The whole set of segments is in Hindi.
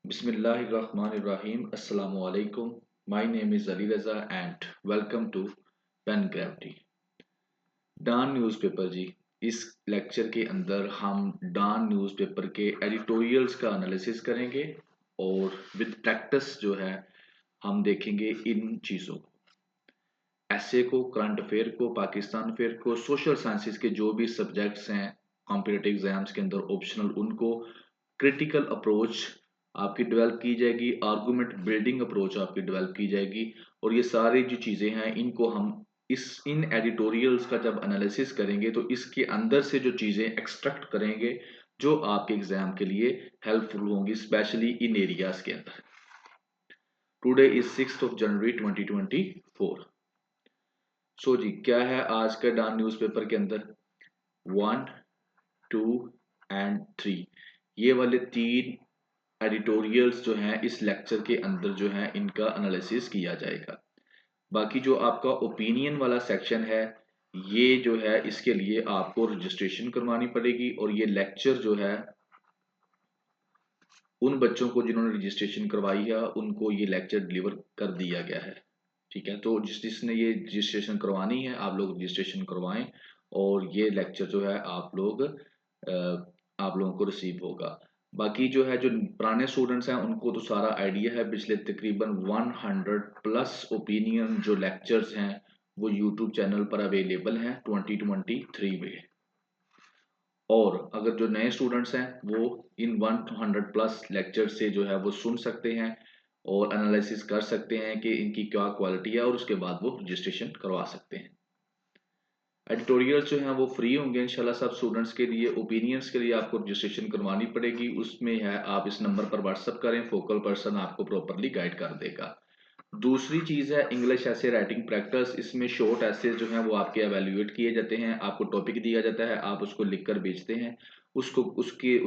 Bismillahirrahmanirrahim. Assalamu alaikum. My name is Ali Raza and welcome to Pen Gravity. Dawn newspaper जी। इस लेक्चर के अंदर हम डॉन न्यूज़पेपर के एडिटोरियल्स का एनालिसिस करेंगे और विद प्रैक्टिस जो है हम देखेंगे इन चीज़ों को, ऐसे को, करंट अफेयर को, पाकिस्तान अफेयर को, सोशल साइंसेस के जो भी सब्जेक्ट्स हैं कॉम्पिटिटिव एग्जाम्स के अंदर ऑप्शनल, उनको क्रिटिकल अप्रोच आपकी डेवलप की जाएगी, आर्गुमेंट बिल्डिंग अप्रोच आपकी डेवलप की जाएगी। और ये सारी जो चीज़ें हैं इनको हम इन एडिटोरियल्स का जब एनालिसिस करेंगे तो इसके अंदर से जो चीज़ें एक्सट्रैक्ट करेंगे जो आपके एग्जाम के लिए हेल्पफुल होंगी, स्पेशली इन एरियाज के अंदर। टुडे इज 6 जनवरी 2024। सो जी, क्या है आज का डॉन न्यूज़पेपर के अंदर? 1, 2 एंड 3 ये वाले 3 एडिटोरियल्स जो हैं इस लेक्चर के अंदर जो है इनका एनालिसिस किया जाएगा। बाकी जो आपका ओपिनियन वाला सेक्शन है ये जो है इसके लिए आपको रजिस्ट्रेशन करवानी पड़ेगी और ये लेक्चर जो है उन बच्चों को जिन्होंने रजिस्ट्रेशन करवाई है उनको ये लेक्चर डिलीवर कर दिया गया है। ठीक है, तो जिसने ये रजिस्ट्रेशन करवानी है आप लोग रजिस्ट्रेशन करवाएं और ये लेक्चर जो है आप लोगों को रिसीव होगा। बाकी जो है जो पुराने स्टूडेंट्स हैं उनको तो सारा आइडिया है, पिछले तकरीबन 100 प्लस ओपिनियन जो लेक्चर्स हैं वो यूट्यूब चैनल पर अवेलेबल हैं 2023 में। और अगर जो नए स्टूडेंट्स हैं वो इन 100 प्लस लेक्चर से जो है वो सुन सकते हैं और एनालिसिस कर सकते हैं कि इनकी क्या क्वालिटी है और उसके बाद वो रजिस्ट्रेशन करवा सकते हैं। एडिटोरियल्स जो हैं वो फ्री होंगे इंशाल्लाह सब स्टूडेंट्स के लिए। ओपिनियंस के लिए आपको रजिस्ट्रेशन करवानी पड़ेगी, उसमें है आप इस नंबर पर व्हाट्सअप करें, फोकल पर्सन आपको प्रॉपरली गाइड कर देगा। दूसरी चीज़ है इंग्लिश ऐसे राइटिंग प्रैक्टिस। इसमें शॉर्ट ऐसे जो हैं वो आपके एवेल्युएट किए जाते हैं, आपको टॉपिक दिया जाता है, आप उसको लिखकर भेजते हैं, उसको उसके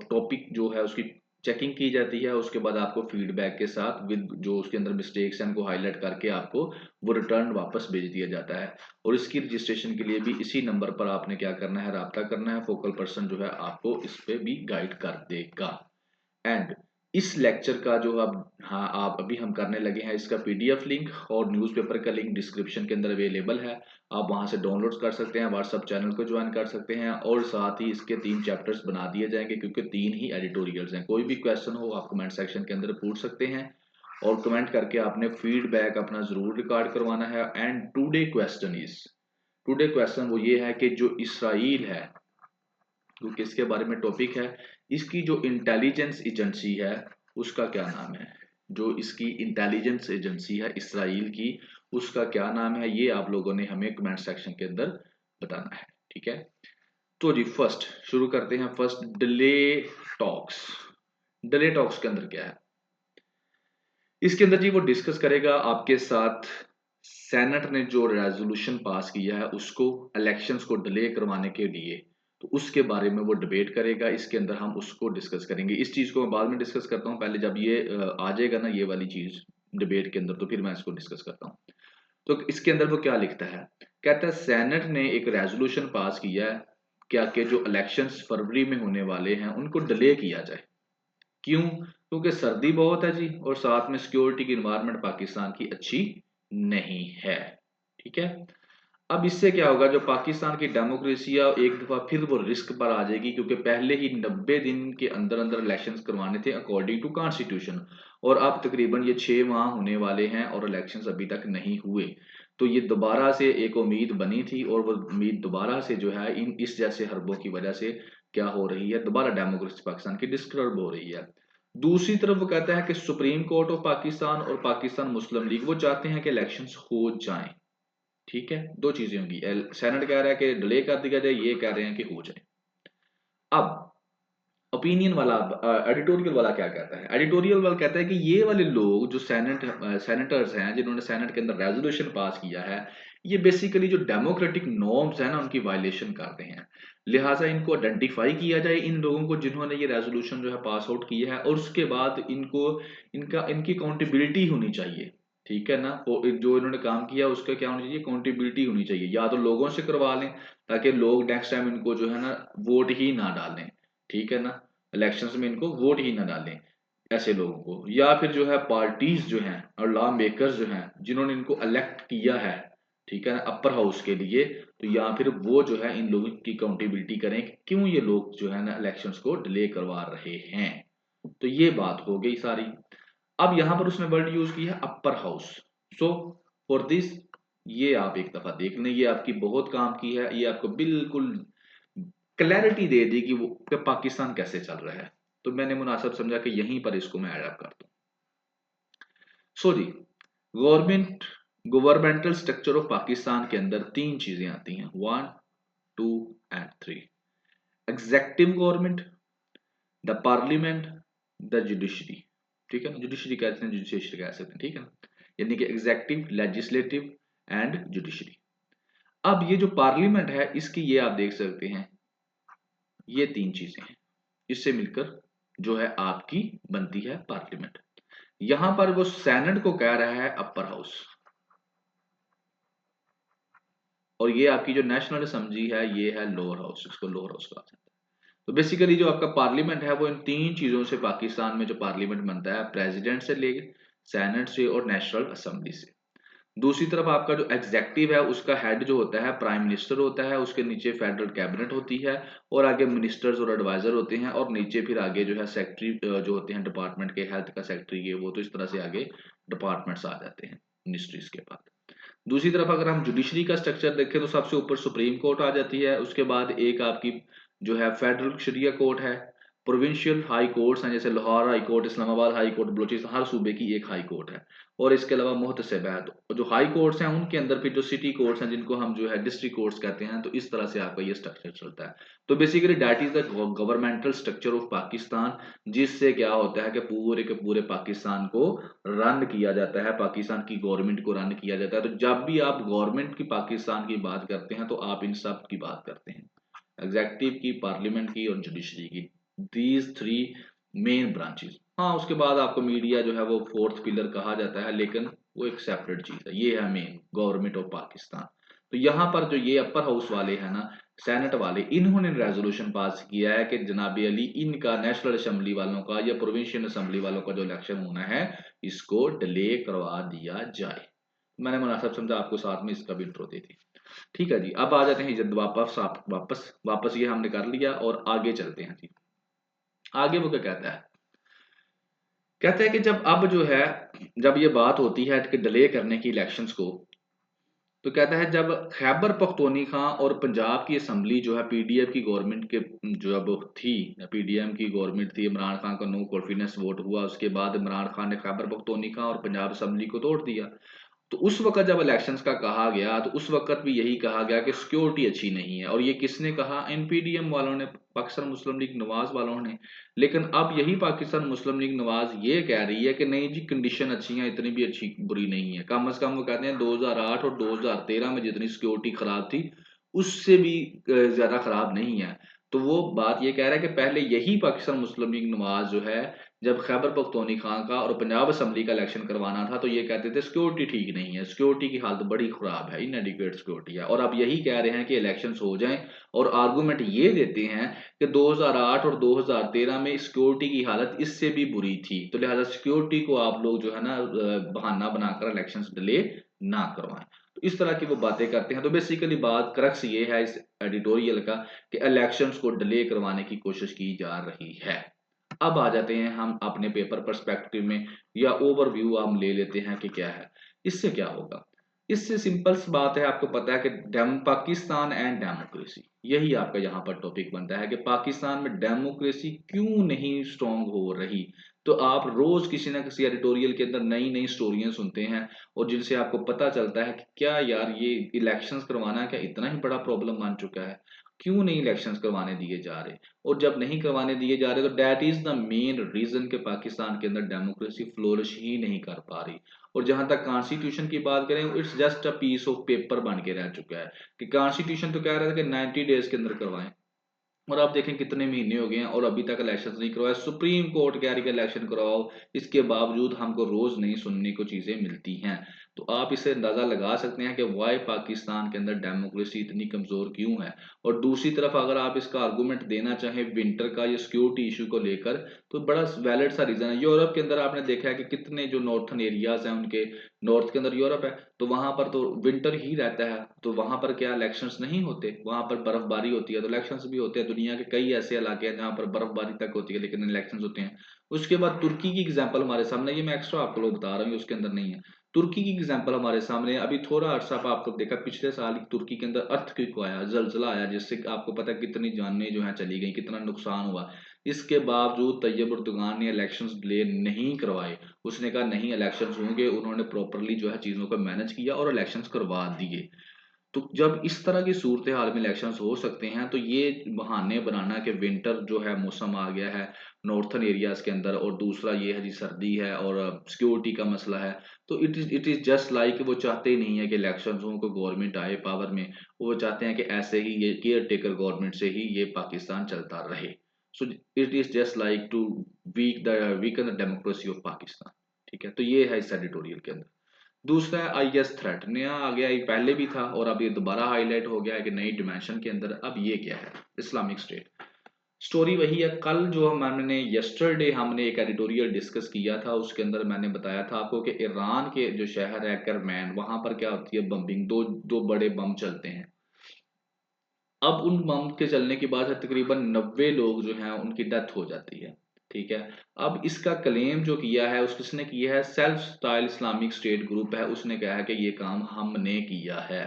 टॉपिक जो है उसकी चेकिंग की जाती है, उसके बाद आपको फीडबैक के साथ विद जो उसके अंदर मिस्टेक्स हैं उनको हाईलाइट करके आपको वो रिटर्न वापस भेज दिया जाता है। और इसकी रजिस्ट्रेशन के लिए भी इसी नंबर पर आपने क्या करना है, राब्ता करना है, फोकल पर्सन जो है आपको इस पे भी गाइड कर देगा। एंड इस लेक्चर का जो अब हाँ आप अभी हम करने लगे हैं इसका पीडीएफ लिंक और न्यूज़पेपर का लिंक डिस्क्रिप्शन के अंदर अवेलेबल है, आप वहां से डाउनलोड कर सकते हैं, व्हाट्सएप चैनल को ज्वाइन कर सकते हैं और साथ ही इसके 3 चैप्टर्स बना दिए जाएंगे क्योंकि 3 ही एडिटोरियल्स हैं। कोई भी क्वेश्चन हो आप कमेंट सेक्शन के अंदर पूछ सकते हैं और कमेंट करके आपने फीडबैक अपना जरूर रिकॉर्ड करवाना है। एंड टुडे क्वेश्चन वो ये है कि जो इसराइल है, तो किसके बारे में टॉपिक है, इसकी जो इंटेलिजेंस एजेंसी है उसका क्या नाम है, जो इसकी इंटेलिजेंस एजेंसी है इसराइल की उसका क्या नाम है, ये आप लोगों ने हमें कमेंट सेक्शन के अंदर बताना है। ठीक है, तो जी फर्स्ट शुरू करते हैं। फर्स्ट टॉक्स डिले टॉक्स के अंदर क्या है, इसके अंदर जी वो डिस्कस करेगा आपके साथ सेनेट ने जो रेजोल्यूशन पास किया है उसको इलेक्शंस को डिले करवाने के लिए, तो उसके बारे में वो डिबेट करेगा। इसके अंदर हम उसको डिस्कस करेंगे। इस चीज को मैं बाद में डिस्कस करता हूँ, पहले जब ये आ जाएगा ना ये वाली चीज डिबेट के अंदर तो फिर मैं इसको डिस्कस करता हूँ। तो इसके अंदर वो क्या लिखता है, कहता है सेनेट ने एक रेजोल्यूशन पास किया है क्या कि जो इलेक्शंस फरवरी में होने वाले हैं उनको डिले किया जाए। क्यों? क्योंकि सर्दी बहुत है जी और साथ में सिक्योरिटी की इन्वायरमेंट पाकिस्तान की अच्छी नहीं है। ठीक है, अब इससे क्या होगा, जो पाकिस्तान की डेमोक्रेसी है एक दफा फिर वो रिस्क पर आ जाएगी क्योंकि पहले ही 90 दिन के अंदर अंदर इलेक्शंस करवाने थे अकॉर्डिंग टू कॉन्स्टिट्यूशन और अब तकरीबन ये 6 माह होने वाले हैं और इलेक्शंस अभी तक नहीं हुए। तो ये दोबारा से एक उम्मीद बनी थी और वो उम्मीद दोबारा से जो है इन इस जैसे हरबों की वजह से क्या हो रही है, दोबारा डेमोक्रेसी पाकिस्तान की डिस्टर्ब हो रही है। दूसरी तरफ वो कहता है कि सुप्रीम कोर्ट ऑफ पाकिस्तान और पाकिस्तान मुस्लिम लीग वो चाहते हैं कि इलेक्शंस हो जाएं। ठीक है, दो चीजें होंगी, सेनेट कह रहा है कि डिले कर दिया जाए, ये कह रहे हैं कि हो जाए। अब ओपिनियन वाला एडिटोरियल वाला क्या कहता है, एडिटोरियल वाला कहता है कि ये वाले लोग जो सेनेटर्स हैं जिन्होंने सेनेट के अंदर रेजोल्यूशन पास किया है ये बेसिकली जो डेमोक्रेटिक नॉर्म्स है ना उनकी वायलेशन करते हैं, लिहाजा इनको आइडेंटिफाई किया जाए इन लोगों को जिन्होंने ये रेजोल्यूशन जो है पास आउट किया है और उसके बाद इनको इनकी अकाउंटेबिलिटी होनी चाहिए। ठीक है ना, जो इन्होंने काम किया उसका क्या होनी चाहिए, अकाउंटेबिलिटी होनी चाहिए, या तो लोगों से करवा लें ताकि लोग नेक्स्ट टाइम इनको जो है ना वोट ही ना डालें। ठीक है ना, इलेक्शंस में इनको वोट ही ना डालें। ऐसे लोगों को, या फिर जो है पार्टीज जो हैं और लॉ मेकर्स जो हैं जिन्होंने इनको इलेक्ट किया है, ठीक है ना, अपर हाउस के लिए, तो या फिर वो जो है इन लोगों की अकाउंटेबिलिटी करें कि क्यों ये लोग जो है ना इलेक्शंस को डिले करवा रहे हैं। तो ये बात हो गई सारी। अब यहां पर उसने वर्ड यूज किया है upper house. So for this, ये आप एक दफा देख लें, ये आपकी बहुत काम की है, ये आपको बिल्कुल क्लैरिटी दे दी कि वो कि पाकिस्तान कैसे चल रहा है। तो मैंने मुनासिब समझा कि यहीं पर इसको मैं ऐड अप कर दूं। सो जी, government governmental structure of Pakistan के अंदर तीन चीजें आती हैं, 1, 2 and 3। Executive government, the parliament, the judiciary. ठीक है ना, जुडिशरी कहते हैं, जुडिशरी कह सकते हैं, ठीक है ना, यानी कि एग्जेक्टिव, लेजिस्लेटिव एंड जुडिशरी। अब ये जो पार्लियामेंट है इसकी ये आप देख सकते हैं, ये तीन चीजें हैं, इससे मिलकर जो है आपकी बनती है पार्लियामेंट। यहां पर वो सेनेट को कह रहा है अपर हाउस, और ये आपकी जो नेशनल असेंबली है ये है लोअर हाउस, इसको लोअर हाउस कहा जाता है। तो बेसिकली जो आपका पार्लियामेंट है वो इन तीन चीजों से, पाकिस्तान में जो पार्लियामेंट बनता है, प्रेसिडेंट से लेके सेनेट से और नेशनल असेंबली से। दूसरी तरफ आपका जो एग्जेक्टिव है उसका हेड जो होता है प्राइम मिनिस्टर होता है, उसके नीचे फेडरल कैबिनेट होती है, और आगे मिनिस्टर्स और एडवाइजर होते हैं, और नीचे फिर आगे जो है सेक्रेटरी जो होते हैं डिपार्टमेंट के, हेल्थ का सेक्रेटरी ये वो, तो इस तरह से आगे डिपार्टमेंट्स आ जाते हैं मिनिस्ट्रीज के बाद। दूसरी तरफ अगर हम जुडिशरी का स्ट्रक्चर देखें तो सबसे ऊपर सुप्रीम कोर्ट आ जाती है, उसके बाद एक आपकी जो है फेडरल शरिया कोर्ट है, प्रोविंशियल हाई कोर्ट्स हैं जैसे Lahore high court, Islamabad high court, Balochistan, हर सूबे की एक हाई कोर्ट है, और इसके अलावा मुहतसिब है। तो जो हाई कोर्ट्स हैं उनके अंदर फिर जो सिटी कोर्ट्स हैं जिनको हम जो है डिस्ट्रिक्ट कोर्ट्स कहते हैं, तो इस तरह से आपका ये स्ट्रक्चर चलता है। तो basically that is the governmental structure of Pakistan, जिससे क्या होता है कि पूरे के पूरे पाकिस्तान को रन किया जाता है, पाकिस्तान की गवर्नमेंट को रन किया जाता है। तो जब भी आप गवर्नमेंट की पाकिस्तान की बात करते हैं तो आप इन सब की बात करते हैं, एग्जेक्टिव की, पार्लियामेंट की और जुडिशरी की, दीज थ्री मेन ब्रांचेस। हाँ, उसके बाद आपको मीडिया जो है वो फोर्थ पिलर कहा जाता है, लेकिन वो एक सेपरेट चीज है, ये है मेन गवर्नमेंट ऑफ पाकिस्तान। तो यहाँ पर जो ये अपर हाउस वाले हैं ना, सेनेट वाले, इन्होंने रेजोल्यूशन पास किया है कि जनाबी अली इनका नेशनल असेंबली वालों का या प्रोविंशियल असेंबली वालों का जो इलेक्शन होना है इसको डिले करवा दिया जाए। मैंने मुनासिब समझा आपको साथ में इसका भी इंट्रो दे दी। ठीक है जी, अब आ जाते हैं जब वापस, आप वापस वापस ये हमने कर लिया और आगे चलते हैं जी। आगे वो क्या कहता है, कहता है कि जब अब जो है, जब ये बात होती है कि डिले करने की इलेक्शंस को, तो कहता है जब खैबर पख्तूनख्वा और पंजाब की असम्बली जो है पीडीएफ की गवर्नमेंट के जो अब थी, पीडीएम की गवर्नमेंट थी, इमरान खान का नो कॉन्फिडेंस वोट हुआ, उसके बाद इमरान खान ने खैबर पख्तूनख्वा और पंजाब असम्बली को तोड़ दिया। तो उस वक्त जब इलेक्शंस का कहा गया तो उस वक्त भी यही कहा गया कि सिक्योरिटी अच्छी नहीं है, और ये किसने कहा, एनपीडीएम वालों ने, पाकिस्तान मुस्लिम लीग नवाज वालों ने। लेकिन अब यही पाकिस्तान मुस्लिम लीग नवाज ये कह रही है कि नहीं जी, कंडीशन अच्छी है, इतनी भी अच्छी बुरी नहीं है, कम से कम वो कहते हैं 2008 और 2013 में जितनी सिक्योरिटी खराब थी उससे भी ज्यादा खराब नहीं है। तो वो बात ये कह रहा है कि पहले यही पाकिस्तान मुस्लिम लीग नवाज जो है, जब खैबर पख्तूनख्वा का और पंजाब असम्बली का इलेक्शन करवाना था तो ये कहते थे सिक्योरिटी ठीक नहीं है, सिक्योरिटी की हालत बड़ी खराब है, इनएडिक्वेट सिक्योरिटी है, और अब यही कह रहे हैं कि इलेक्शंस हो जाएं, और आर्गूमेंट ये देते हैं कि 2008 और 2013 में सिक्योरिटी की हालत इससे भी बुरी थी, तो लिहाजा सिक्योरिटी को आप लोग जो है ना बहाना बनाकर इलेक्शंस डिले ना करवाएं। तो इस तरह की वो बातें करते हैं। तो बेसिकली बात क्रक्स ये है इस एडिटोरियल का कि इलेक्शंस को डिले करवाने की कोशिश की जा रही है। अब आ जाते हैं हम अपने पेपर पर्सपेक्टिव में, या ओवरव्यू हम ले लेते हैं कि क्या है, इससे क्या होगा। इससे सिंपल सी बात है, आपको पता है कि पाकिस्तान एंड डेमोक्रेसी, यही आपका यहाँ पर टॉपिक बनता है कि पाकिस्तान में डेमोक्रेसी क्यों नहीं स्ट्रांग हो रही। तो आप रोज किसी ना किसी एडिटोरियल के अंदर नई नई स्टोरियां सुनते हैं, और जिनसे आपको पता चलता है कि क्या यार ये इलेक्शंस करवाना क्या इतना ही बड़ा प्रॉब्लम बन चुका है, क्यों नहीं इलेक्शंस करवाने दिए जा रहे। और जब नहीं करवाने दिए जा रहे तो that is the main reason कि पाकिस्तान के अंदर डेमोक्रेसी फ्लोरिश ही नहीं कर पा रही। और जहां तक कॉन्स्टिट्यूशन की बात करें, it's just a piece of paper बन के रह चुका है, कि कॉन्स्टिट्यूशन तो कह रहा था कि 90 डेज के अंदर करवाएं, और आप देखें कितने महीने हो गए हैं और अभी तक इलेक्शन नहीं करवाए। सुप्रीम कोर्ट कह रही है इलेक्शन करवाओ, इसके बावजूद हमको रोज नहीं सुनने को चीजें मिलती हैं। तो आप इससे अंदाजा लगा सकते हैं कि वाई पाकिस्तान के अंदर डेमोक्रेसी इतनी कमजोर क्यों है। और दूसरी तरफ अगर आप इसका आर्गूमेंट देना चाहें विंटर का या सिक्योरिटी इशू को लेकर, तो बड़ा वैलिड सा रीजन है। यूरोप के अंदर आपने देखा है कि कितने जो नॉर्थन एरियाज हैं उनके, नॉर्थ के अंदर यूरोप है तो वहां पर तो विंटर ही रहता है, तो वहां पर क्या इलेक्शंस नहीं होते, वहां पर बर्फबारी होती है तो इलेक्शंस भी होते हैं। दुनिया के कई ऐसे इलाके हैं जहां पर बर्फबारी तक होती है लेकिन इलेक्शंस होते हैं। उसके बाद तुर्की की एग्जांपल हमारे सामने, ये मैं एक्स्ट्रा आपको लोग बता रहा हूँ उसके अंदर नहीं है। तुर्की की एग्जांपल हमारे सामने अभी थोड़ा अर्सा आपको देखा, पिछले साल तुर्की के अंदर अर्थक्वेक आया, जलजला आया, जिससे आपको पता है कितनी जानें जो है चली गई, कितना नुकसान हुआ। इसके बावजूद तैयब उर्दुगान ने इलेक्शंस डिले नहीं करवाए। उसने कहा नहीं इलेक्शंस होंगे, उन्होंने प्रॉपरली जो है चीजों को मैनेज किया और इलेक्शंस करवा दिए। तो जब इस तरह की सूरत हाल में इलेक्शंस हो सकते हैं तो ये बहाने बनाना कि विंटर जो है मौसम आ गया है नॉर्थन एरियाज के अंदर, और दूसरा ये है जी सर्दी है और सिक्योरिटी का मसला है, तो इट इज जस्ट लाइक वो चाहते ही नहीं है कि इलेक्शंस हो, को गवर्नमेंट आए पावर में। वो चाहते हैं कि ऐसे ही ये केयर टेकर गवर्नमेंट से ही ये पाकिस्तान चलता रहे। So it is just like to weaken the democracy of Pakistan. ठीक है, तो ये है इस एडिटोरियल के अंदर। दूसरा है आईएस थ्रेट, नया आ गया, ये पहले भी था और अब ये दोबारा हाईलाइट हो गया है कि नई डिमेंशन के अंदर। अब ये क्या है, इस्लामिक स्टेट। स्टोरी वही है, कल जो हमने यस्टरडे हमने एक एडिटोरियल डिस्कस किया था उसके अंदर मैंने बताया था आपको कि ईरान के जो शहर है करमैन, वहां पर क्या होती है बम्बिंग, दो दो बड़े बम चलते हैं। अब उन बम के चलने के बाद तकरीबन 90 लोग जो हैं उनकी डेथ हो जाती है। ठीक है, अब इसका क्लेम जो किया है उसने किया है self style Islamic state group है, उसने कहा है कि ये काम हमने किया है।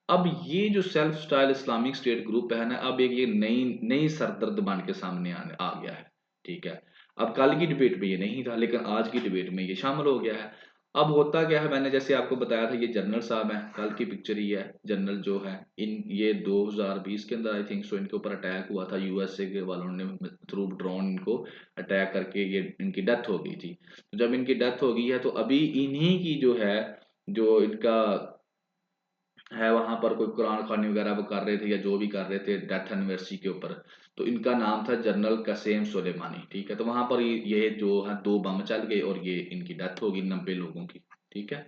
अब ये जो self style Islamic state group है ना, अब एक ये नई नई सरदर्द बन के सामने आने आ गया है। ठीक है, अब कल की डिबेट में ये नहीं था लेकिन आज की डिबेट में ये शामिल हो गया है। अब होता क्या है, मैंने जैसे आपको बताया था ये जनरल साहब हैं, कल की पिक्चर ही है। जनरल जो है इन ये 2020 के अंदर आई थिंक सो इनके ऊपर अटैक हुआ था, यूएसए के वालों ने थ्रू ड्रोन इनको अटैक करके ये इनकी डेथ हो गई थी। तो जब इनकी डेथ हो गई है तो अभी इन्हीं की जो है, जो इनका है वहां पर कोई कुरान खानी वगैरह वो कर रहे थे या जो भी कर रहे थे डेथ एनिवर्सरी के ऊपर, तो इनका नाम था जनरल कसेम सुलेमानी। ठीक है, तो वहां पर ये जो है दो बम चल गए और ये इनकी डेथ होगी 90 लोगों की। ठीक है,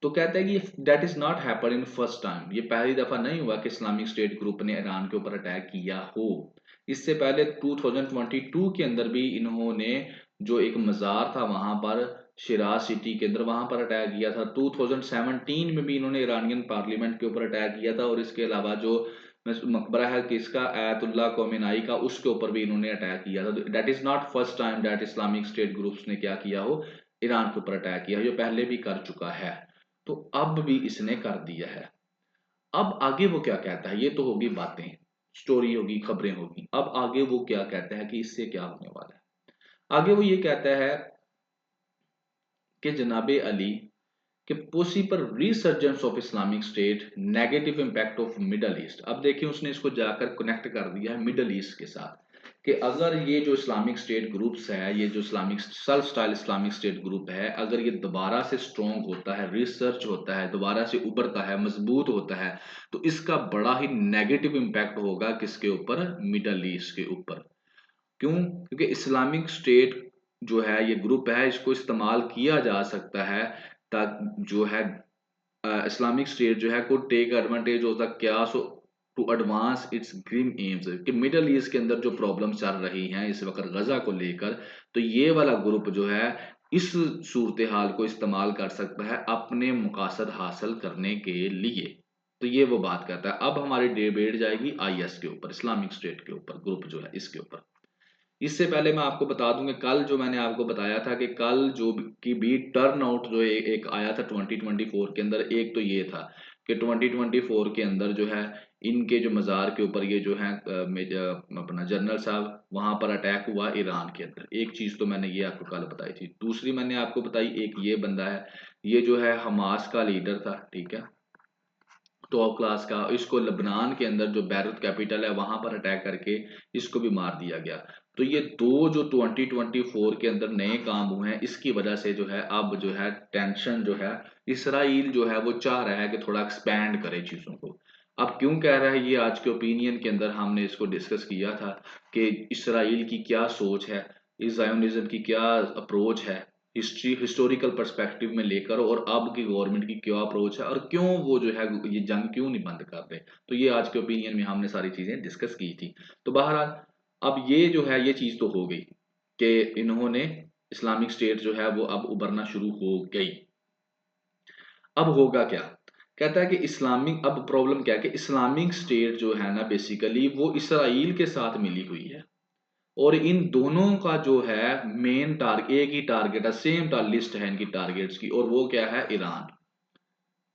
तो कहते हैं कि that is not happen in first time, ये पहली दफा नहीं हुआ कि इस्लामिक स्टेट ग्रुप ने ईरान के ऊपर अटैक किया हो। इससे पहले 2022 के अंदर भी इन्होंने जो एक मजार था वहां पर शिराज सिटी के अंदर, वहां पर अटैक किया था। 2017 में भी इन्होंने ईरानियन पार्लियामेंट के ऊपर अटैक किया था, और इसके अलावा जो मकबरा है किसका, आयतुल्ला कोमेनाई का, उसके ऊपर भी इन्होंने अटैक किया था। That is not first time that Islamic state groups ने क्या किया हो, ईरान के ऊपर अटैक किया, जो पहले भी कर चुका है। तो अब भी इसने कर दिया है। अब आगे वो क्या कहता है, ये तो होगी बातें, स्टोरी होगी, खबरें होगी। अब आगे वो क्या कहता है कि इससे क्या होने वाला है। आगे वो ये कहता है कि जनाबे अली कि possible resurgence of Islamic state, negative impact of middle east. अब देखिए उसने इसको जाकर कनेक्ट कर दिया है मिडल ईस्ट के साथ, कि अगर ये जो इस्लामिक स्टेट ग्रुप्स है, ये जो Islamic self style Islamic state group है, अगर ये दोबारा से स्ट्रॉन्ग होता है, रिसर्च होता है, दोबारा से उभरता है, मजबूत होता है, तो इसका बड़ा ही नेगेटिव इंपैक्ट होगा किसके ऊपर, मिडल ईस्ट के ऊपर। क्यों, क्योंकि इस्लामिक स्टेट जो है ये ग्रुप है, इसको इस्तेमाल किया जा सकता है ताकि जो है इस्लामिक स्टेट जो है को take advantage of the chaos to advance its grim aims, कि मिडल ईस्ट के अंदर जो प्रॉब्लम चल रही हैं इस वक्त गजा को लेकर, तो ये वाला ग्रुप जो है इस सूरत हाल को इस्तेमाल कर सकता है अपने मकासद हासिल करने के लिए। तो ये वो बात करता है। अब हमारी डिबेट जाएगी आईएस के ऊपर, इस्लामिक स्टेट के ऊपर, ग्रुप जो है इसके ऊपर। इससे पहले मैं आपको बता दूं कि कल जो मैंने आपको बताया था कि कल जो की भी टर्न आउट जो एक आया था 2024 के अंदर, एक तो ये था कि 2024 के अंदर जो है इनके जो मज़ार के ऊपर ये जो है अपना जनरल साहब वहां पर अटैक हुआ ईरान के अंदर। एक चीज तो मैंने ये आपको कल बताई थी। दूसरी मैंने आपको बताई एक ये बंदा है, ये जो है हमास का लीडर था। ठीक है, टॉप क्लास का, इसको लेबनान के अंदर जो बैरूत कैपिटल है वहां पर अटैक करके इसको भी मार दिया गया। तो ये दो जो 2024 के अंदर नए काम हुए हैं, इसकी वजह से जो है अब जो है टेंशन जो है, इसराइल जो है वो चाह रहा है कि थोड़ा एक्सपैंड करे चीजों को। अब क्यों कह रहा है ये, आज के ओपिनियन के अंदर हमने इसको डिस्कस किया था कि इसराइल की क्या सोच है, इस जायोनिज्म की क्या अप्रोच है। हिस्टोरिकल पर्सपेक्टिव में लेकर और अब की गवर्नमेंट की क्या अप्रोच है और क्यों वो जो है ये जंग क्यों नहीं बंद कर रहे। तो ये आज के ओपिनियन में हमने सारी चीजें डिस्कस की थी। तो बहरहाल अब ये जो है ये चीज तो हो गई कि इन्होंने इस्लामिक स्टेट जो है वो अब उभरना शुरू हो गई। अब होगा क्या, कहता है कि इस्लामिक, अब प्रॉब्लम क्या है कि इस्लामिक स्टेट जो है ना बेसिकली वो इसराइल के साथ मिली हुई है और इन दोनों का जो है मेन टारगेट, एक ही टारगेट है, सेम लिस्ट है इनकी टारगेट्स की, और वो क्या है, ईरान।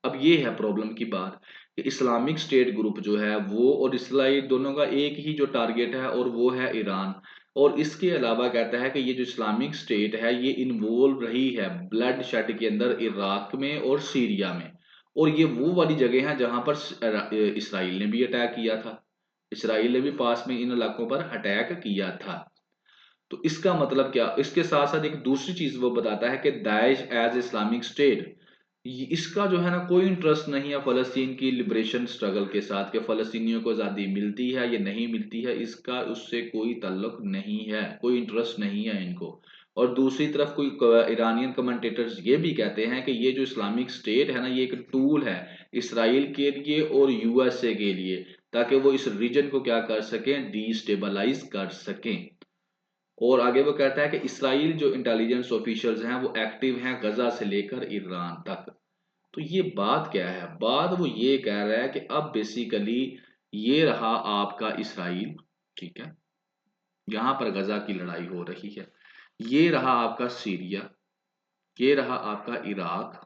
अब ये है प्रॉब्लम की बात कि इस्लामिक स्टेट ग्रुप जो है वो और इसराइल दोनों का एक ही जो टारगेट है और वो है ईरान। और इसके अलावा कहता है कि ये जो इस्लामिक स्टेट है ये इन्वॉल्व रही है ब्लड शेड के अंदर इराक में और सीरिया में, और ये वो वाली जगह है जहां पर इसराइल ने भी अटैक किया था। इसराइल ने भी पास में इन इलाकों पर अटैक किया था। तो इसका मतलब क्या, इसके साथ साथ एक दूसरी चीज वो बताता है कि दाइश एज इस्लामिक स्टेट, इसका जो है ना कोई इंटरेस्ट नहीं है फलस्तीन की लिबरेशन स्ट्रगल के साथ कि फलस्तीनियों को आज़ादी मिलती है या नहीं मिलती है, इसका उससे कोई ताल्लुक नहीं है, कोई इंटरेस्ट नहीं है इनको। और दूसरी तरफ कोई ईरानियन कमेंटेटर्स ये भी कहते हैं कि ये जो इस्लामिक स्टेट है ना ये एक टूल है इसराइल के लिए और यूएसए के लिए, ताकि वो इस रीजन को क्या कर सकें, डिस्टेबलाइज कर सकें। और आगे वो कहता है कि इसराइल जो इंटेलिजेंस ऑफिशियल्स हैं वो एक्टिव हैं गजा से लेकर ईरान तक। तो ये बात क्या है, बात वो ये कह रहा है कि अब बेसिकली ये रहा आपका इसराइल, ठीक है, यहाँ पर गजा की लड़ाई हो रही है, ये रहा आपका सीरिया, ये रहा आपका इराक,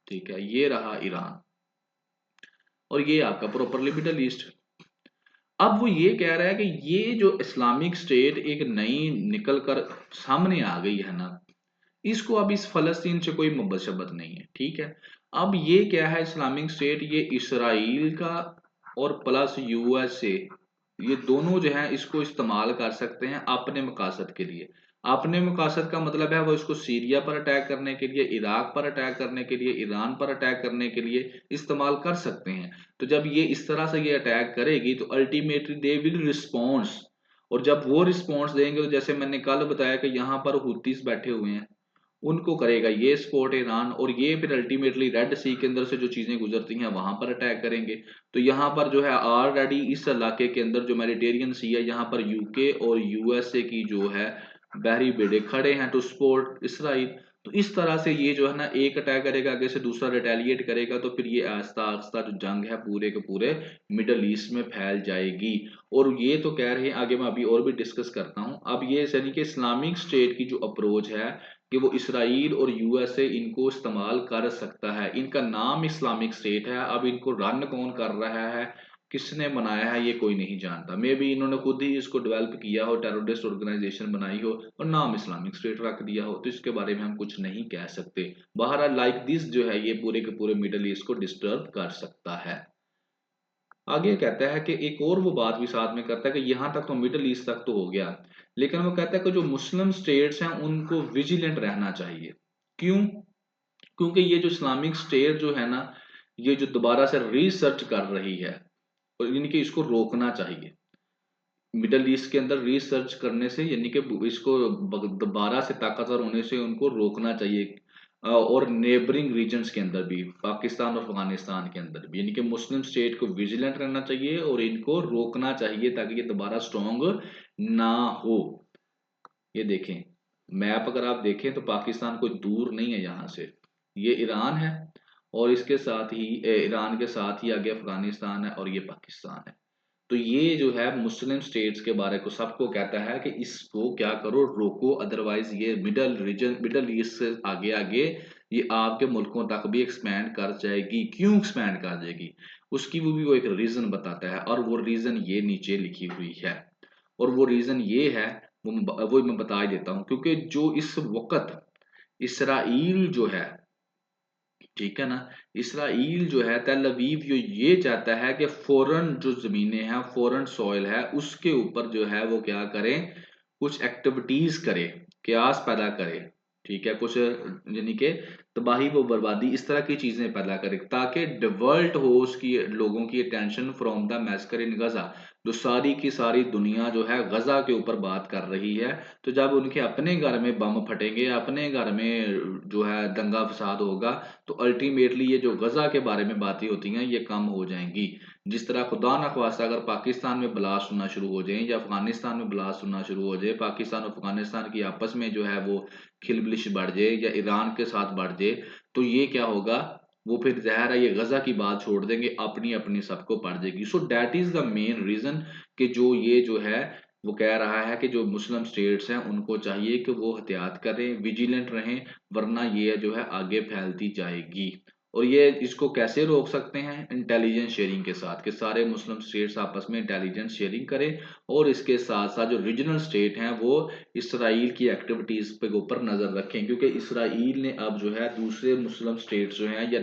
ठीक है, ये रहा ईरान, और ये आपका प्रॉपरली मिडल ईस्ट। अब वो ये कह रहा है कि ये जो इस्लामिक स्टेट एक नई निकल कर सामने आ गई है ना, इसको अब इस फलस्तीन से कोई मोहब्बत शब्बत नहीं है, ठीक है। अब ये क्या है, इस्लामिक स्टेट ये इसराइल का और प्लस यूएसए, ये दोनों जो है इसको इस्तेमाल कर सकते हैं अपने मकासद के लिए। अपने मकासद का मतलब है वो इसको सीरिया पर अटैक करने के लिए, इराक पर अटैक करने के लिए, ईरान पर अटैक करने के लिए इस्तेमाल कर सकते हैं। तो जब ये इस तरह से ये अटैक करेगी तो अल्टीमेटली दे विल रिस्पॉन्स, और जब वो रिस्पॉन्स देंगे तो जैसे मैंने कल बताया कि यहाँ पर हुतीस बैठे हुए हैं, उनको करेगा ये सपोर्ट ईरान, और ये फिर अल्टीमेटली रेड सी के अंदर से जो चीजें गुजरती हैं वहां पर अटैक करेंगे। तो यहाँ पर जो है ऑलरेडी इस इलाके के अंदर जो मेडिटेरियन सी है यहाँ पर यूके और यूएसए की जो है बहरी बेड़े खड़े हैं टू सपोर्ट इसराइल। तो इस तरह से ये जो है ना एक अटैक करेगा, आगे से दूसरा रिटेलिएट करेगा, तो फिर ये आस्ता आस्ता जो जंग है पूरे के पूरे मिडल ईस्ट में फैल जाएगी। और ये तो कह रहे हैं, आगे मैं अभी और भी डिस्कस करता हूँ। अब ये यानी कि इस्लामिक स्टेट की जो अप्रोच है कि वो इसराइल और यूएसए इनको इस्तेमाल कर सकता है, इनका नाम इस्लामिक स्टेट है, अब इनको रन कौन कर रहा है, किसने बनाया है, ये कोई नहीं जानता। मे बी इन्होंने खुद ही इसको डेवलप किया हो, टेररिस्ट ऑर्गेनाइजेशन बनाई हो और नाम इस्लामिक स्टेट रख दिया हो, तो इसके बारे में हम कुछ नहीं कह सकते। बहरहाल लाइक दिस जो है ये पूरे के पूरे मिडल ईस्ट को डिस्टर्ब कर सकता है। आगे कहता है कि एक और वो बात भी साथ में करता है कि यहाँ तक तो मिडल ईस्ट तक तो हो गया, लेकिन वो कहता है कि जो मुस्लिम स्टेट्स हैं उनको विजिलेंट रहना चाहिए। क्यों? क्योंकि ये जो इस्लामिक स्टेट जो है ना ये जो दोबारा से रिसर्च कर रही है, और इनके इसको रोकना चाहिए। मिडल ईस्ट के अंदर रिसर्च करने से यानी कि इसको दोबारा से ताकतवर होने से उनको रोकना चाहिए। और नेबरिंग रीजन्स के अंदर भी, पाकिस्तान और अफगानिस्तान के अंदर भी, यानी कि मुस्लिम स्टेट को विजिलेंट रहना चाहिए और इनको रोकना चाहिए ताकि ये दोबारा स्ट्रॉन्ग ना हो। ये देखें, मैप अगर आप देखें तो पाकिस्तान कोई दूर नहीं है यहाँ से, ये ईरान है, और इसके साथ ही ईरान के साथ ही आगे अफगानिस्तान है और ये पाकिस्तान है। तो ये जो है मुस्लिम स्टेट्स के बारे को सबको कहता है कि इसको क्या करो, रोको, अदरवाइज ये मिडल रीजन, मिडल ईस्ट से आगे आगे ये आपके मुल्कों तक भी एक्सपैंड कर जाएगी। क्यों एक्सपैंड कर जाएगी, उसकी वो एक रीजन बताता है, और वो रीजन ये नीचे लिखी हुई है। और वो रीजन ये है, वो मैं बता ही देता हूँ, क्योंकि जो इस वक्त इसराइल जो है, ठीक है ना, इसराइल जो है तेल अवीव जो ये चाहता है कि फॉरेन जो जमीनें हैं, फॉरेन सॉइल है, उसके ऊपर जो है वो क्या करें, कुछ एक्टिविटीज करे, क्यास पैदा करे, ठीक है, कुछ यानी कि तबाही व बर्बादी इस तरह की चीजें पैदा करे ताकि डिवर्ट हो उसकी लोगों की अटेंशन फ्रॉम द मैसकर इन गजा। जो सारी की सारी दुनिया जो है गजा के ऊपर बात कर रही है, तो जब उनके अपने घर में बम फटेंगे, अपने घर में जो है दंगा फसाद होगा, तो अल्टीमेटली ये जो गजा के बारे में बातें होती हैं ये कम हो जाएंगी। जिस तरह खुदा न ख्वास्ता अगर पाकिस्तान में ब्लास्ट होना शुरू हो जाए या अफगानिस्तान में ब्लास्ट होना शुरू हो जाए, पाकिस्तान और अफगानिस्तान की आपस में जो है वो खिलबिलिश बढ़ जाए या ईरान के साथ बढ़ जाए, तो ये क्या होगा, वो फिर ज़ाहिर है ये गजा की बात छोड़ देंगे, अपनी अपनी सबको पड़ जाएगी। So that is the main reason कि जो ये जो है वो कह रहा है कि जो मुस्लिम स्टेट्स हैं उनको चाहिए कि वो एहतियात करें, विजिलेंट रहें, वरना ये जो है आगे फैलती जाएगी। और ये इसको कैसे रोक सकते हैं? इंटेलिजेंस शेयरिंग के साथ, कि सारे मुस्लिम स्टेट्स आपस में इंटेलिजेंस शेयरिंग करें, और इसके साथ साथ जो रीजनल स्टेट हैं वो इसराइल की एक्टिविटीज पे ऊपर नजर रखें, क्योंकि इसराइल ने अब जो है दूसरे मुस्लिम स्टेट्स जो हैं या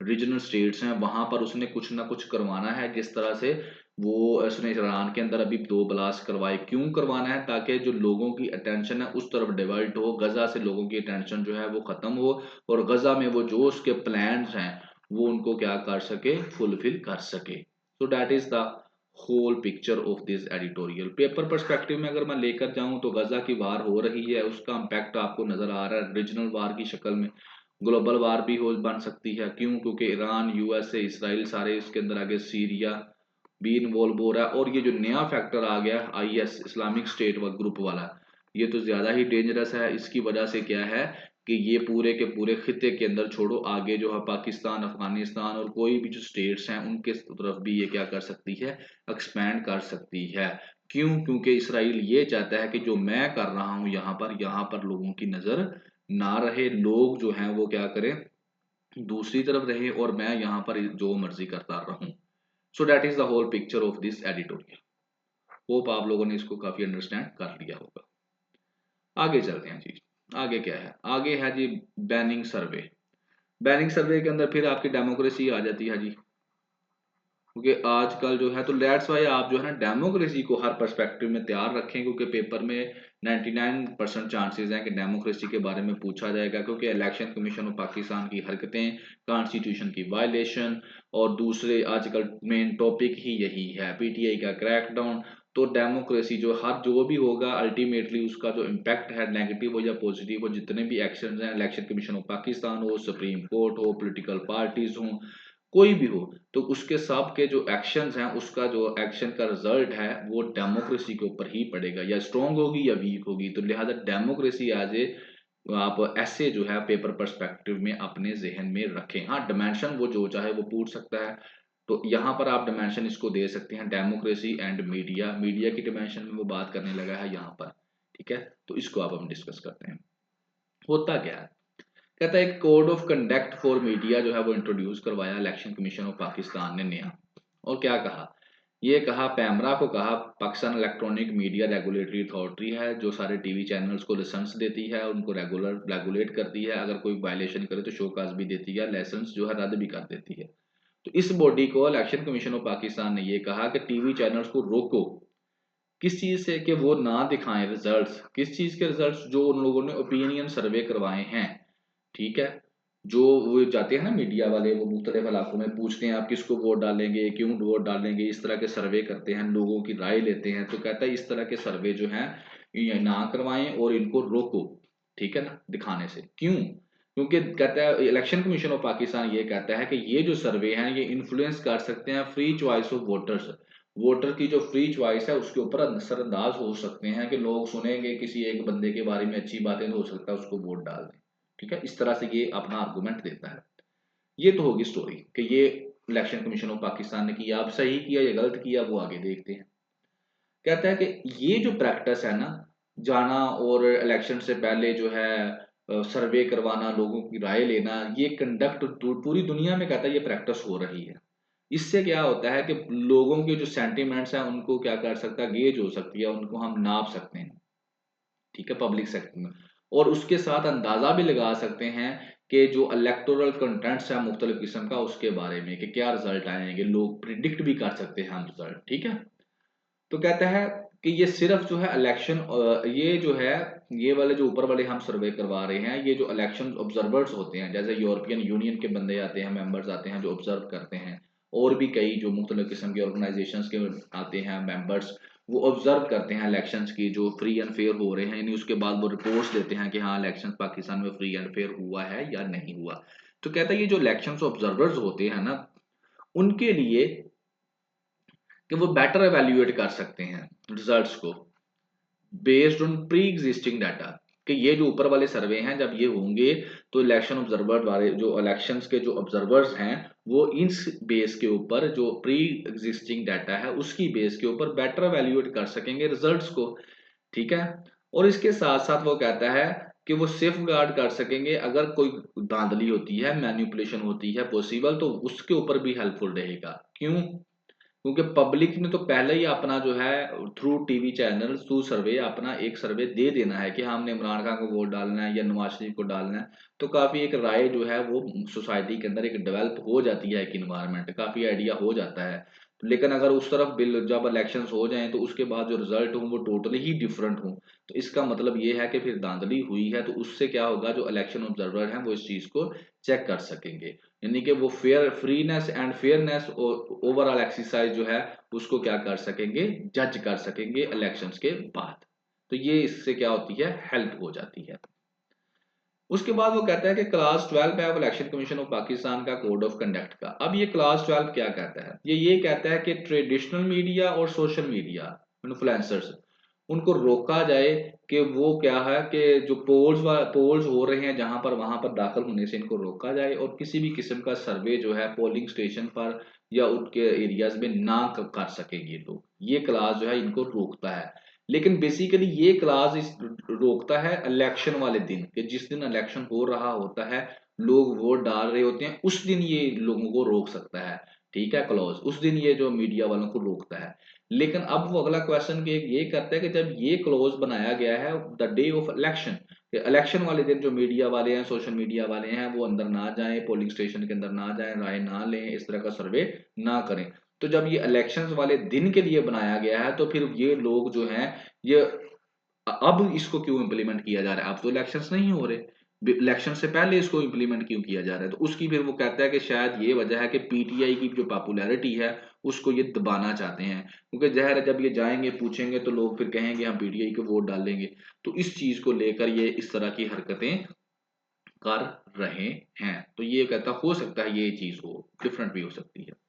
रीजनल स्टेट्स हैं वहां पर उसने कुछ ना कुछ करवाना है। जिस तरह से वो उसने ईरान के अंदर अभी 2 ब्लास्ट करवाए, क्यों करवाना है? ताकि जो लोगों की अटेंशन है उस तरफ डाइवर्ट हो, गजा से लोगों की अटेंशन जो है वो खत्म हो, और गजा में वो जो उसके प्लान्स हैं वो उनको क्या कर सके, फुलफिल कर सके। So that is the whole picture of this editorial. Paper perspective में अगर मैं लेकर जाऊं तो गजा की वार हो रही है, उसका इम्पैक्ट आपको नजर आ रहा है रीजनल वार की शक्ल में, ग्लोबल वार भी हो बन सकती है। क्यों? क्योंकि ईरान, यूएसए, इसराइल सारे इसके अंदर आगे, सीरिया भी इन्वॉल्व हो रहा है, और ये जो नया फैक्टर आ गया आईएस, इस्लामिक स्टेट व ग्रुप वाला, ये तो ज्यादा ही डेंजरस है। इसकी वजह से क्या है कि ये पूरे के पूरे खिते के अंदर छोड़ो, आगे जो है पाकिस्तान, अफगानिस्तान और कोई भी जो स्टेट्स हैं उनके तरफ भी ये क्या कर सकती है, एक्सपैंड कर सकती है। क्यों? क्योंकि इसराइल ये चाहता है कि जो मैं कर रहा हूं यहाँ पर लोगों की नजर ना रहे, लोग जो हैं वो क्या करें, दूसरी तरफ रहे, और मैं यहाँ पर जो मर्जी करता रहूं। So that is the whole picture of this editorial. Hope आप लोगों ने इसको काफी अंडरस्टैंड कर लिया होगा। आगे चलते हैं जी। आगे क्या है? आगे है जी बैनिंग सर्वे। बैनिंग सर्वे के अंदर फिर आपकी डेमोक्रेसी आ जाती है जी, क्योंकि आजकल जो है, तो लेट्स वाई आप जो है ना डेमोक्रेसी को हर पर्सपेक्टिव में तैयार रखें, क्योंकि पेपर में 99% चांसेस हैं कि डेमोक्रेसी के बारे में पूछा जाएगा, क्योंकि इलेक्शन कमीशन ऑफ पाकिस्तान की हरकतें, कॉन्स्टिट्यूशन की वायलेशन, और दूसरे आजकल मेन टॉपिक ही यही है पीटीआई का क्रैकडाउन। तो डेमोक्रेसी जो हर जो भी होगा अल्टीमेटली उसका जो इम्पैक्ट है, नेगेटिव हो या पॉजिटिव हो, जितने भी एक्शन हैं, इलेक्शन कमीशन ऑफ पाकिस्तान हो, सुप्रीम कोर्ट हो, पॉलिटिकल पार्टीज हो, कोई भी हो, तो उसके सब के जो एक्शंस हैं, उसका जो एक्शन का रिजल्ट है वो डेमोक्रेसी के ऊपर ही पड़ेगा, या स्ट्रांग होगी या वीक होगी। तो लिहाजा डेमोक्रेसी एज ए आप ऐसे जो है पेपर पर्सपेक्टिव में अपने जहन में रखें। हाँ, डिमेंशन वो जो चाहे वो पूछ सकता है, तो यहाँ पर आप डिमेंशन इसको दे सकते हैं, डेमोक्रेसी एंड मीडिया। मीडिया की डिमेंशन में वो बात करने लगा है यहाँ पर, ठीक है, तो इसको आप हम डिस्कस करते हैं। होता क्या है? कहता है एक code of conduct for media जो है वो इंट्रोड्यूस करवाया इलेक्शन कमीशन ऑफ पाकिस्तान ने नया। और क्या कहा? ये कहा, पैमरा को कहा, Pakistan electronic media regulatory authority है जो सारे टीवी चैनल्स को लाइसेंस देती है, उनको रेगुलेट करती है, अगर कोई वायलेशन करे तो शोकाज भी देती है, लाइसेंस जो है रद्द भी कर देती है। तो इस बॉडी को इलेक्शन कमीशन ऑफ पाकिस्तान ने ये कहा कि टीवी चैनल्स को रोको, किस चीज से? कि वो ना दिखाएं रिजल्ट्स। किस चीज के रिजल्ट्स? जो उन लोगों ने ओपिनियन सर्वे करवाए हैं, ठीक है, जो वो जाते हैं ना मीडिया वाले, वो मुख्तलिफ इलाकों में पूछते हैं आप किसको वोट डालेंगे, क्यों वोट डालेंगे, इस तरह के सर्वे करते हैं, लोगों की राय लेते हैं। तो कहता है इस तरह के सर्वे जो हैं ये ना करवाएं और इनको रोको, ठीक है ना, दिखाने से। क्यों? क्योंकि कहता है इलेक्शन कमीशन ऑफ पाकिस्तान ये कहता है कि ये जो सर्वे हैं ये इन्फ्लुएंस कर सकते हैं free choice of voters. Voter की जो फ्री चॉइस है उसके ऊपर असरअंदाज हो सकते हैं, कि लोग सुनेंगे किसी एक बंदे के बारे में अच्छी बातें तो हो सकता है उसको वोट डाल दें, ठीक है। इस तरह से ये अपना आर्गुमेंट देता है। ये तो होगी स्टोरी कि ये इलेक्शन कमीशन ऑफ पाकिस्तान ने किया, अब सही किया या गलत किया वो आगे देखते हैं। कहता है कि ये जो प्रैक्टिस है ना, जाना और इलेक्शन से पहले जो है सर्वे करवाना, लोगों की राय लेना, ये कंडक्ट पूरी दुनिया में कहता है ये प्रैक्टिस हो रही है। इससे क्या होता है कि लोगों के जो सेंटिमेंट्स हैं उनको क्या कर सकता है, गेज हो सकती है, उनको हम नाप सकते हैं, ठीक है, पब्लिक सेक्टर में। और उसके साथ अंदाजा भी लगा सकते हैं कि जो इलेक्टोरल कंटेंट्स है मुख्तलिफ किस्म का उसके बारे में कि क्या रिजल्ट आएंगे, लोग प्रिडिक्ट भी कर सकते हैं हम रिजल्ट, ठीक है। तो कहता है कि ये सिर्फ जो है इलेक्शन, ये जो है ये वाले जो ऊपर वाले हम सर्वे करवा रहे हैं, ये जो इलेक्शन ऑब्जर्वर्स होते हैं, जैसे यूरोपियन यूनियन के बंदे आते हैं, मेंबर्स आते हैं जो ऑब्जर्व करते हैं, और भी कई जो मुख्तलिफ किस्म के ऑर्गेनाइजेशंस के आते हैं मेंबर्स, वो ऑब्जर्व करते हैं इलेक्शंस की जो फ्री एंड फेयर हो रहे हैं, यानी उसके बाद वो रिपोर्ट्स देते हैं कि हाँ इलेक्शन पाकिस्तान में फ्री एंड फेयर हुआ है या नहीं हुआ। तो कहता है ये जो इलेक्शन ऑब्जर्वर्स होते हैं ना, उनके लिए कि वो बेटर एवेल्युएट कर सकते हैं रिजल्ट्स को based on pre existing data, कि ये जो ऊपर वाले सर्वे हैं जब ये होंगे तो इलेक्शन ऑब्जर्वर वाले जो इलेक्शंस के जो ऑब्जर्वर्स हैं वो इस बेस के ऊपर जो प्री एग्जिस्टिंग डाटा है उसकी बेस के ऊपर बेटर एवेल्युएट कर सकेंगे रिजल्ट्स को। ठीक है। और इसके साथ साथ वो कहता है कि वो सेफ गार्ड कर सकेंगे अगर कोई धांधली होती है, मैनिपुलेशन होती है पॉसिबल, तो उसके ऊपर भी हेल्पफुल रहेगा। क्यों? क्योंकि पब्लिक ने तो पहले ही अपना जो है थ्रू टीवी चैनल थ्रू सर्वे अपना एक सर्वे दे देना है कि हाँ हमने इमरान खान को वोट डालना है या नवाज शरीफ को डालना है। तो काफी एक राय जो है वो सोसाइटी के अंदर एक डेवलप हो जाती है, एक इन्वायरमेंट काफी आइडिया हो जाता है। लेकिन अगर उस तरफ बिल जब इलेक्शंस हो जाएं तो उसके बाद जो रिजल्ट हो वो टोटली ही डिफरेंट हो, तो इसका मतलब ये है कि फिर धांधली हुई है। तो उससे क्या होगा, जो इलेक्शन ऑब्जर्वर हैं वो इस चीज को चेक कर सकेंगे, यानी कि वो फेयर फ्रीनेस एंड फेयरनेस और ओवरऑल एक्सरसाइज जो है उसको क्या कर सकेंगे, जज कर सकेंगे इलेक्शंस के बाद। तो ये इससे क्या होती है, हेल्प हो जाती है। उसके बाद वो कहता है कि क्लास 12 है इलेक्शन कमीशन ऑफ पाकिस्तान का कोड ऑफ कंडक्ट का। अब ये क्लास 12 क्या कहता है, ये कहता है कि ट्रेडिशनल मीडिया और सोशल मीडिया इन्फ्लुएंसर्स उनको रोका जाए कि वो क्या है कि जो पोल्स हो रहे हैं जहां पर वहां पर दाखिल होने से इनको रोका जाए, और किसी भी किस्म का सर्वे जो है पोलिंग स्टेशन पर या उनके एरियाज में ना कर सके ये लोग। ये क्लास जो है इनको रोकता है। लेकिन बेसिकली ये क्लास इस रोकता है इलेक्शन वाले दिन, कि जिस दिन इलेक्शन हो रहा होता है लोग वोट डाल रहे होते हैं उस दिन ये लोगों को रोक सकता है। ठीक है, क्लॉज उस दिन ये जो मीडिया वालों को रोकता है। लेकिन अब वो अगला क्वेश्चन ये करता है कि जब ये क्लोज बनाया गया है the day of election, election वाले दिन जो मीडिया वाले हैं सोशल मीडिया वाले हैं वो अंदर ना जाएं, पोलिंग स्टेशन के अंदर ना जाएं, राय ना लें, इस तरह का सर्वे ना करें। तो जब ये इलेक्शंस वाले दिन के लिए बनाया गया है तो फिर ये लोग जो हैं ये अब इसको क्यों इम्प्लीमेंट किया जा रहा है, अब तो इलेक्शंस नहीं हो रहे, इलेक्शन से पहले इसको इम्प्लीमेंट क्यों किया जा रहा है। तो उसकी फिर वो कहता है कि शायद ये वजह है कि पीटीआई की जो पॉपुलैरिटी है उसको ये दबाना चाहते हैं, क्योंकि जहर है जब ये जाएंगे पूछेंगे तो लोग फिर कहेंगे हम पीटीआई को वोट डालेंगे। तो इस चीज को लेकर ये इस तरह की हरकतें कर रहे हैं। तो ये कहता हो सकता है ये चीज हो डिफरेंट भी हो सकती है।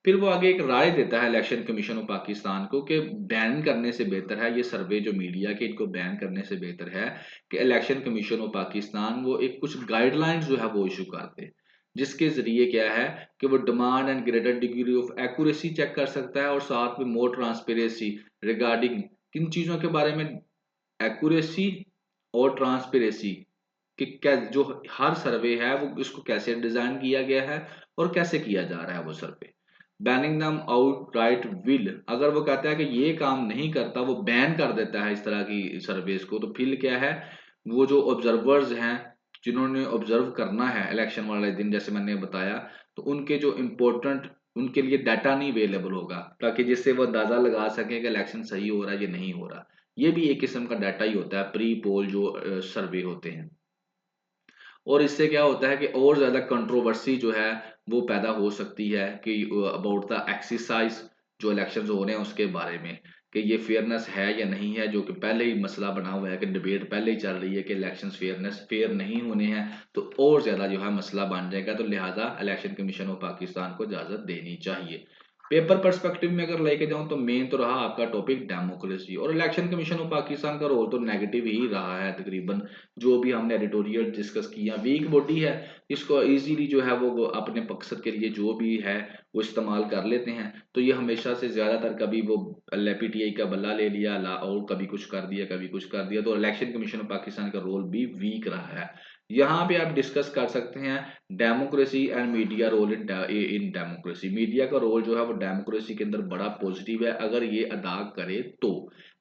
फिर वो आगे एक राय देता है इलेक्शन कमीशन ऑफ पाकिस्तान को कि बैन करने से बेहतर है ये सर्वे जो मीडिया के, इनको बैन करने से बेहतर है कि इलेक्शन कमीशन ऑफ पाकिस्तान वो एक कुछ गाइडलाइंस जो है वो इशू कर दे, जिसके जरिए क्या है कि वो demand and greater degree of accuracy check कर सकता है और साथ में मोर ट्रांसपेरेंसी रिगार्डिंग किन चीजों के बारे में, एक्यूरेसी और ट्रांसपेरेंसी कि क्या जो हर सर्वे है वो इसको कैसे डिजाइन किया गया है और कैसे किया जा रहा है वो survey. Banning them outright will, अगर वो कहता है कि ये काम नहीं करता वो बैन कर देता है इस तरह की सर्विस को, तो फिर क्या है, वो जो ऑब्जर्वर्स हैं जिन्होंने ऑब्जर्व करना है इलेक्शन वाले दिन जैसे मैंने बताया, तो उनके जो इम्पोर्टेंट उनके लिए डाटा नहीं अवेलेबल होगा, ताकि जिससे वो अंदाजा लगा सके कि इलेक्शन सही हो रहा है या नहीं हो रहा। ये भी एक किस्म का डाटा ही होता है प्री पोल जो सर्वे होते हैं। और इससे क्या होता है कि और ज्यादा कंट्रोवर्सी जो है वो पैदा हो सकती है कि अबाउट द एक्सरसाइज जो इलेक्शन हो रहे हैं उसके बारे में, कि ये फेयरनेस है या नहीं है, जो कि पहले ही मसला बना हुआ है कि डिबेट पहले ही चल रही है कि इलेक्शंस फेयर नहीं होने हैं। तो और ज्यादा जो है मसला बन जाएगा, तो लिहाजा इलेक्शन कमीशन ऑफ पाकिस्तान को इजाजत देनी चाहिए। पेपर पर्सपेक्टिव में अगर लेके जाऊं तो मेन तो रहा आपका टॉपिक डेमोक्रेसी, और इलेक्शन कमीशन ऑफ पाकिस्तान का रोल तो नेगेटिव ही रहा है तकरीबन। जो भी हमने एडिटोरियल डिस्कस किया, वीक बॉडी है, इसको इजीली जो है वो अपने मकसद के लिए जो भी है वो इस्तेमाल कर लेते हैं। तो ये हमेशा से ज्यादातर कभी वो पीटीआई का बल्ला ले लिया और कभी कुछ कर दिया कभी कुछ कर दिया, तो इलेक्शन कमीशन ऑफ पाकिस्तान का रोल भी वीक रहा है। यहाँ पे आप डिस्कस कर सकते हैं democracy and media role in democracy. Media का रोल जो है वो डेमोक्रेसी के अंदर बड़ा पॉजिटिव है अगर ये अदा करे तो।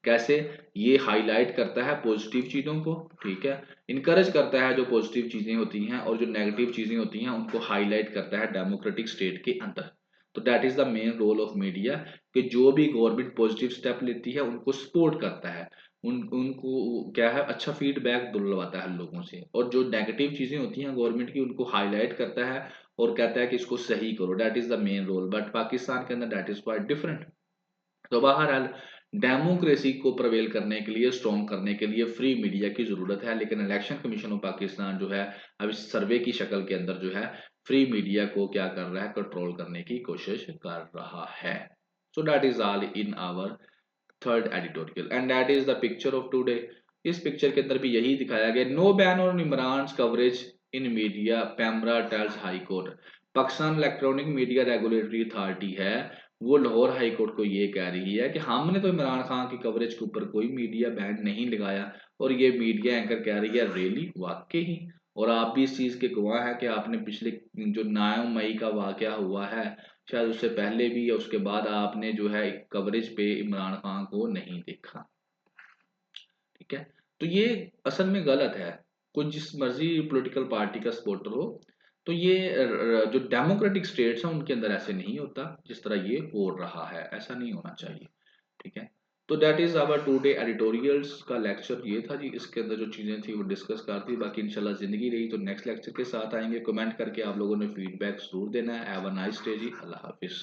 कैसे? ये हाईलाइट करता है पॉजिटिव चीजों को, ठीक है, इनकरेज करता है जो पॉजिटिव चीजें होती हैं, और जो नेगेटिव चीजें होती हैं उनको हाईलाइट करता है डेमोक्रेटिक स्टेट के अंदर। तो that is the main role of media, कि जो भी गवर्नमेंट पॉजिटिव स्टेप लेती है उनको सपोर्ट करता है, उनको क्या है अच्छा फीडबैक दिलवाता है लोगों से, और जो नेगेटिव चीजें होती हैं गवर्नमेंट की उनको हाईलाइट करता है और कहता है कि इसको सही करो, that is the main role, but Pakistan के अंदर दैट इज क्वाइट डिफरेंट। तो बहरहाल डेमोक्रेसी को प्रवेल करने के लिए, स्ट्रॉन्ग करने के लिए फ्री मीडिया की जरूरत है, लेकिन इलेक्शन कमीशन ऑफ पाकिस्तान जो है अब इस सर्वे की शक्ल के अंदर जो है फ्री मीडिया को क्या कर रहा है, कंट्रोल करने की कोशिश कर रहा है। So that is all in our third editorial and that is the picture of today. इस पिक्चर के अंदर भी यही दिखाया गया, no ban on Imran coverage in media, PEMRA tells high court. Pakistan electronic media regulatory authority है, वो लाहौर हाई कोर्ट को ये कह रही है कि हमने तो इमरान खान की कवरेज के ऊपर कोई मीडिया बैन नहीं लगाया, और ये मीडिया एंकर कह रही है रियली, वाकई ही। और आप भी इस चीज के गवाह है कि आपने पिछले जो 9 मई का वाकया हुआ है, शायद उससे पहले भी या उसके बाद आपने जो है कवरेज पे इमरान खान को नहीं देखा। ठीक है, तो ये असल में गलत है। कोई जिस मर्जी पॉलिटिकल पार्टी का सपोर्टर हो, तो ये जो डेमोक्रेटिक स्टेट्स हैं उनके अंदर ऐसे नहीं होता जिस तरह ये हो रहा है, ऐसा नहीं होना चाहिए। ठीक है, तो that is our today editorials का लेक्चर ये था जी। इसके अंदर जो चीजें थी वो डिस्कस कर दी, बाकी इंशाल्लाह जिंदगी रही तो नेक्स्ट लेक्चर के साथ आएंगे। कमेंट करके आप लोगों ने फीडबैक जरूर देना है। हैव अ नाइस डे जी, अल्लाह हाफिज।